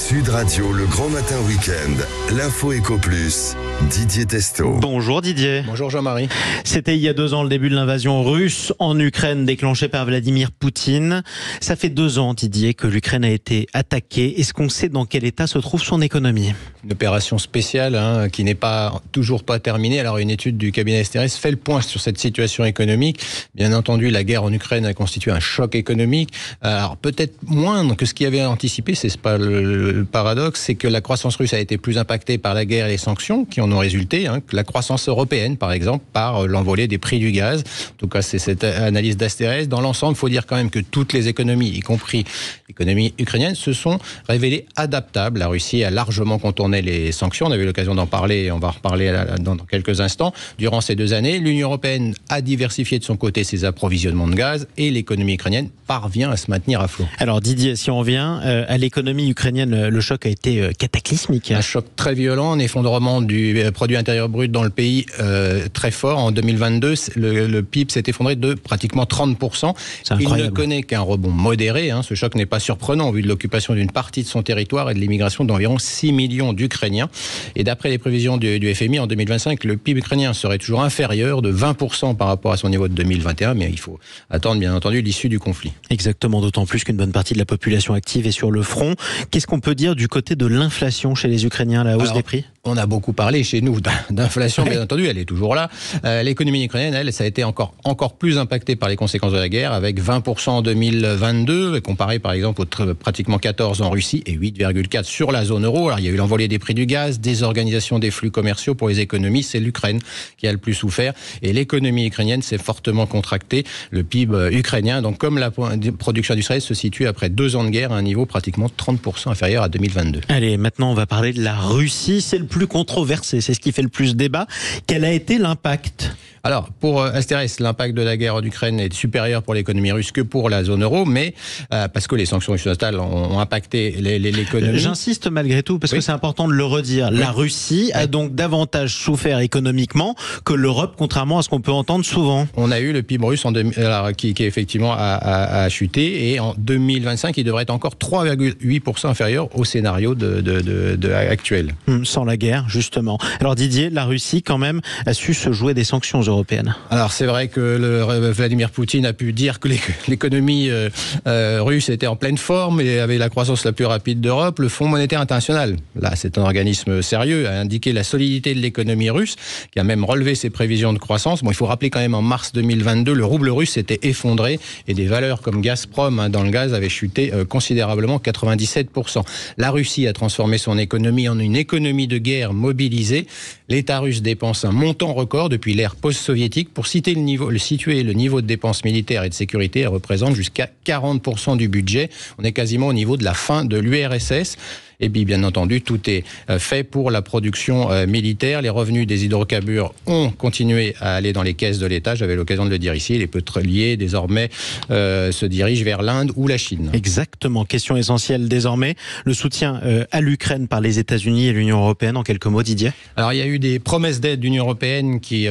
Sud Radio, le grand matin week-end, l'info Éco Plus, Didier Testo. Bonjour Didier. Bonjour Jean-Marie. C'était il y a 2 ans le début de l'invasion russe en Ukraine déclenchée par Vladimir Poutine. Ça fait 2 ans, Didier, que l'Ukraine a été attaquée. Est-ce qu'on sait dans quel état se trouve son économie ? Une opération spéciale qui n'est toujours pas terminée. Alors une étude du cabinet STRS fait le point sur cette situation économique. Bien entendu, la guerre en Ukraine a constitué un choc économique. Alors peut-être moindre que ce qui avait anticipé, c'est pas le paradoxe, c'est que la croissance russe a été plus impactée par la guerre et les sanctions qui en ont résulté, que la croissance européenne, par exemple, par l'envolée des prix du gaz. En tout cas, c'est cette analyse d'Asterès. Dans l'ensemble, il faut dire quand même que toutes les économies, y compris l'économie ukrainienne, se sont révélées adaptables. La Russie a largement contourné les sanctions. On avait eu l'occasion d'en parler et on va en reparler dans quelques instants. Durant ces 2 années, l'Union européenne a diversifié de son côté ses approvisionnements de gaz et l'économie ukrainienne parvient à se maintenir à flot. Alors Didier, si on revient à l'économie ukrainienne, le choc a été cataclysmique. Un choc très violent, un effondrement du produit intérieur brut dans le pays très fort. En 2022, le PIB s'est effondré de pratiquement 30%. Il ne connaît qu'un rebond modéré. Ce choc n'est pas surprenant au vu de l'occupation d'une partie de son territoire et de l'immigration d'environ 6 millions d'Ukrainiens. Et d'après les prévisions du FMI, en 2025, le PIB ukrainien serait toujours inférieur de 20% par rapport à son niveau de 2021. Mais il faut attendre, bien entendu, l'issue du conflit. Exactement, d'autant plus qu'une bonne partie de la population active est sur le front. Qu'est-ce qu'on peut dire du côté de l'inflation chez les Ukrainiens, la hausse des prix ? On a beaucoup parlé chez nous d'inflation, bien entendu, elle est toujours là. L'économie ukrainienne, elle, ça a été encore plus impactée par les conséquences de la guerre, avec 20% en 2022, comparé par exemple aux pratiquement 14% en Russie et 8,4% sur la zone euro. Alors il y a eu l'envolée des prix du gaz, désorganisation des flux commerciaux pour les économies, c'est l'Ukraine qui a le plus souffert. Et l'économie ukrainienne s'est fortement contractée. Le PIB ukrainien, donc comme la production industrielle, se situe après 2 ans de guerre à un niveau pratiquement 30% inférieur à 2022. Allez, maintenant on va parler de la Russie. C'est le plus controversé, c'est ce qui fait le plus débat. Quel a été l'impact ? Alors, pour Asterès, l'impact de la guerre en Ukraine est supérieur pour l'économie russe que pour la zone euro, mais parce que les sanctions occidentales ont impacté l'économie. J'insiste malgré tout, parce que c'est important de le redire. La Russie a donc davantage souffert économiquement que l'Europe, contrairement à ce qu'on peut entendre souvent. On a eu le PIB russe qui effectivement a chuté, et en 2025, il devrait être encore 3,8% inférieur au scénario actuel. Sans la guerre, justement. Alors Didier, la Russie, quand même, a su se jouer des sanctions européennes. Alors c'est vrai que Vladimir Poutine a pu dire que l'économie russe était en pleine forme et avait la croissance la plus rapide d'Europe. Le Fonds monétaire international, là c'est un organisme sérieux, a indiqué la solidité de l'économie russe, qui a même relevé ses prévisions de croissance. Bon, il faut rappeler quand même en mars 2022, le rouble russe s'était effondré et des valeurs comme Gazprom dans le gaz avaient chuté considérablement, 97%. La Russie a transformé son économie en une économie de guerre mobilisée. L'État russe dépense un montant record depuis l'ère post-soviétique. Pour situer le niveau de dépenses militaires et de sécurité, elle représente jusqu'à 40% du budget. On est quasiment au niveau de la fin de l'URSS. Et puis, bien entendu, tout est fait pour la production militaire. Les revenus des hydrocarbures ont continué à aller dans les caisses de l'État. J'avais l'occasion de le dire ici. Les pétroliers, désormais, se dirigent vers l'Inde ou la Chine. Exactement. Question essentielle désormais. Le soutien à l'Ukraine par les États-Unis et l'Union européenne. En quelques mots, Didier. Alors, il y a eu des promesses d'aide d'Union européenne qui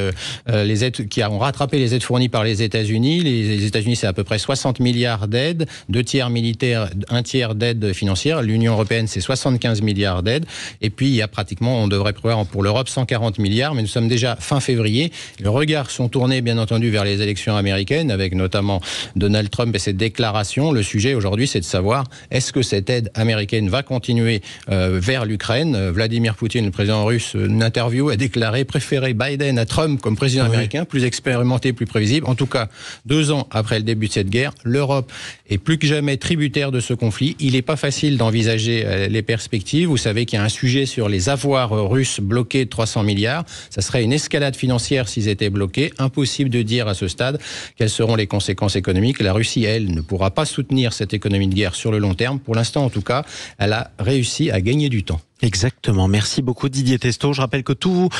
ont rattrapé les aides fournies par les États-Unis. Les États-Unis, c'est à peu près 60 milliards d'aides, 2 tiers militaires, 1 tiers d'aide financière. L'Union européenne, c'est 75 milliards d'aides. Et puis, il y a pratiquement, on devrait prévoir pour l'Europe 140 milliards, mais nous sommes déjà fin février. Les regards sont tournés, bien entendu, vers les élections américaines, avec notamment Donald Trump et ses déclarations. Le sujet aujourd'hui, c'est de savoir, est-ce que cette aide américaine va continuer vers l'Ukraine ? Vladimir Poutine, le président russe, une interview, a déclaré préférer Biden à Trump comme président américain, plus expérimenté, plus prévisible. En tout cas, 2 ans après le début de cette guerre, l'Europe est plus que jamais tributaire de ce conflit. Il n'est pas facile d'envisager les perspectives. Vous savez qu'il y a un sujet sur les avoirs russes bloqués de 300 milliards. Ça serait une escalade financière s'ils étaient bloqués. Impossible de dire à ce stade quelles seront les conséquences économiques. La Russie, elle, ne pourra pas soutenir cette économie de guerre sur le long terme. Pour l'instant, en tout cas, elle a réussi à gagner du temps. Exactement. Merci beaucoup Didier Testo. Je rappelle que toutes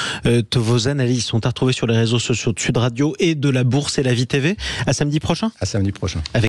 vos analyses sont à retrouver sur les réseaux sociaux de Sud Radio et de la Bourse et la Vie TV. À samedi prochain. À samedi prochain.